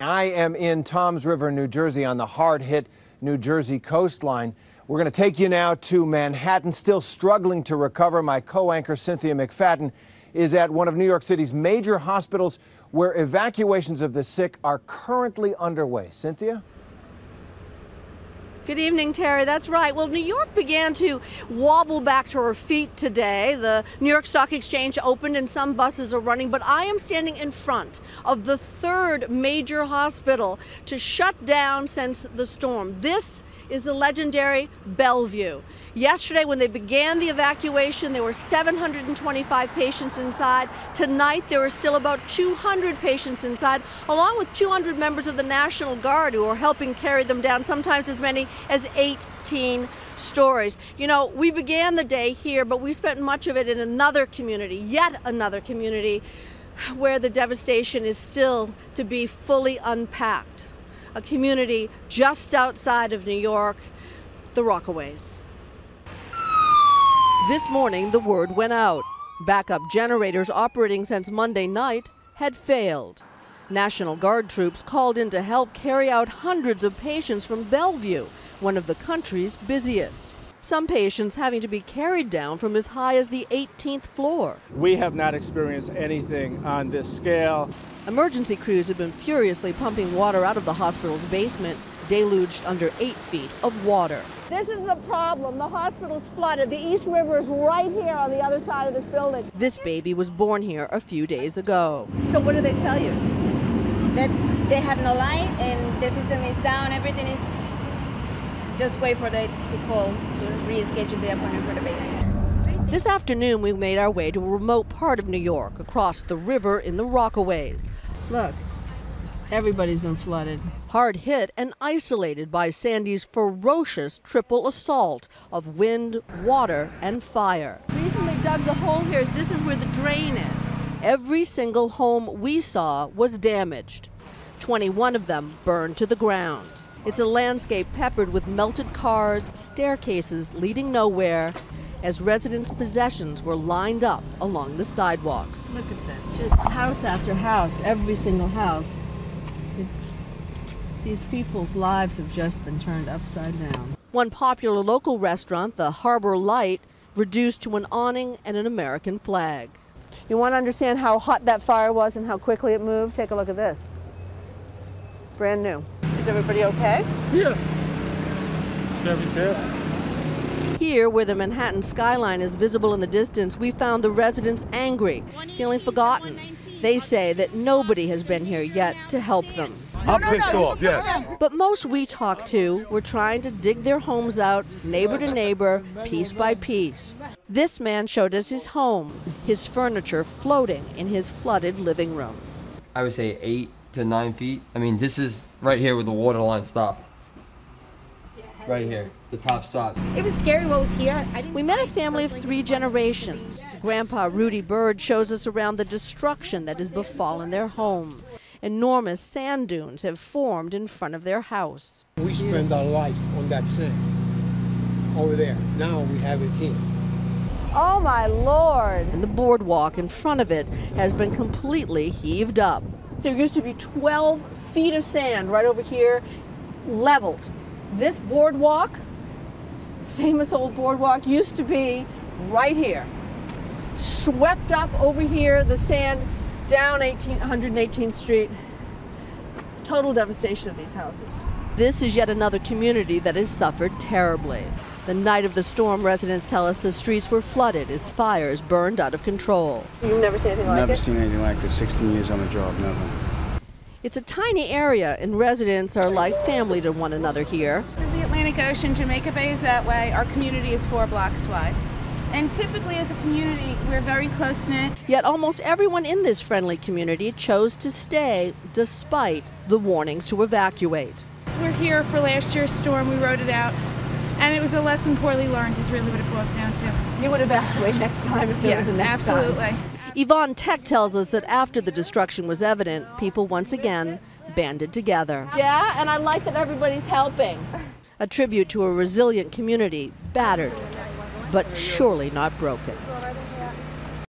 I am in Toms River, New Jersey, on the hard-hit New Jersey coastline. We're going to take you now to Manhattan, still struggling to recover. My co-anchor, Cynthia McFadden, is at one of New York City's major hospitals where evacuations of the sick are currently underway. Cynthia? Good evening, Terry. That's right. Well, New York began to wobble back to her feet today. The New York Stock Exchange opened and some buses are running, but I am standing in front of the third major hospital to shut down since the storm. This is the legendary Bellevue. Yesterday, when they began the evacuation, there were 725 patients inside. Tonight, there are still about 200 patients inside, along with 200 members of the National Guard who are helping carry them down, sometimes as many as 18 stories. You know, we began the day here, but we spent much of it in another community, yet another community, where the devastation is still to be fully unpacked. A community just outside of New York, the Rockaways. This morning, the word went out. Backup generators operating since Monday night had failed. National Guard troops called in to help carry out hundreds of patients from Bellevue, one of the country's busiest. Some patients having to be carried down from as high as the 18th floor. We have not experienced anything on this scale. Emergency crews have been furiously pumping water out of the hospital's basement, deluged under 8 feet of water. This is the problem. The hospital's flooded. The East River is right here on the other side of this building. This baby was born here a few days ago. So what do they tell you? That they have no light and the system is down. Everything is just wait for them to call to reschedule the appointment for the baby. This afternoon, we made our way to a remote part of New York, across the river in the Rockaways. Look, everybody's been flooded. Hard hit and isolated by Sandy's ferocious triple assault of wind, water, and fire. The reason they dug the hole here is this is where the drain is. Every single home we saw was damaged. 21 of them burned to the ground. It's a landscape peppered with melted cars, staircases leading nowhere, as residents' possessions were lined up along the sidewalks. Look at this, just house after house, every single house. These people's lives have just been turned upside down. One popular local restaurant, the Harbor Light, reduced to an awning and an American flag. You want to understand how hot that fire was and how quickly it moved? Take a look at this. Brand new. Is everybody okay? Yeah. Everybody's here. Here, where the Manhattan skyline is visible in the distance, we found the residents angry, feeling forgotten. They say that nobody has been here yet to help them. I'm pissed off, yes. But most we talked to were trying to dig their homes out, neighbor to neighbor, piece by piece. This man showed us his home, his furniture floating in his flooded living room. I would say 8 to 9 feet. I mean, this is right here where the water line stopped. Right here, the top stopped. It was scary what was here. We met a family of 3 generations. Grandpa Rudy Bird shows us around the destruction that has befallen their home. Enormous sand dunes have formed in front of their house. We spend our life on that sand over there. Now we have it here. Oh my Lord! And the boardwalk in front of it has been completely heaved up. There used to be 12 feet of sand right over here, leveled. This boardwalk, famous old boardwalk, used to be right here. Swept up over here, the sand down 118th Street. Total devastation of these houses. This is yet another community that has suffered terribly. The night of the storm, residents tell us the streets were flooded as fires burned out of control. You've never seen anything like it? Never seen anything like this. 16 years on the job, never. It's a tiny area, and residents are like family to one another here. This is the Atlantic Ocean. Jamaica Bay is that way. Our community is 4 blocks wide. And typically as a community, we're very close-knit. Yet almost everyone in this friendly community chose to stay despite the warnings to evacuate. We're here for last year's storm. We wrote it out. And it was a lesson poorly learned is really what it boils down to. You would evacuate next time if there was a next time. Absolutely. Yvonne Tech tells us that after the destruction was evident, people once again banded together. Yeah, and I like that everybody's helping. A tribute to a resilient community, battered, but surely not broken.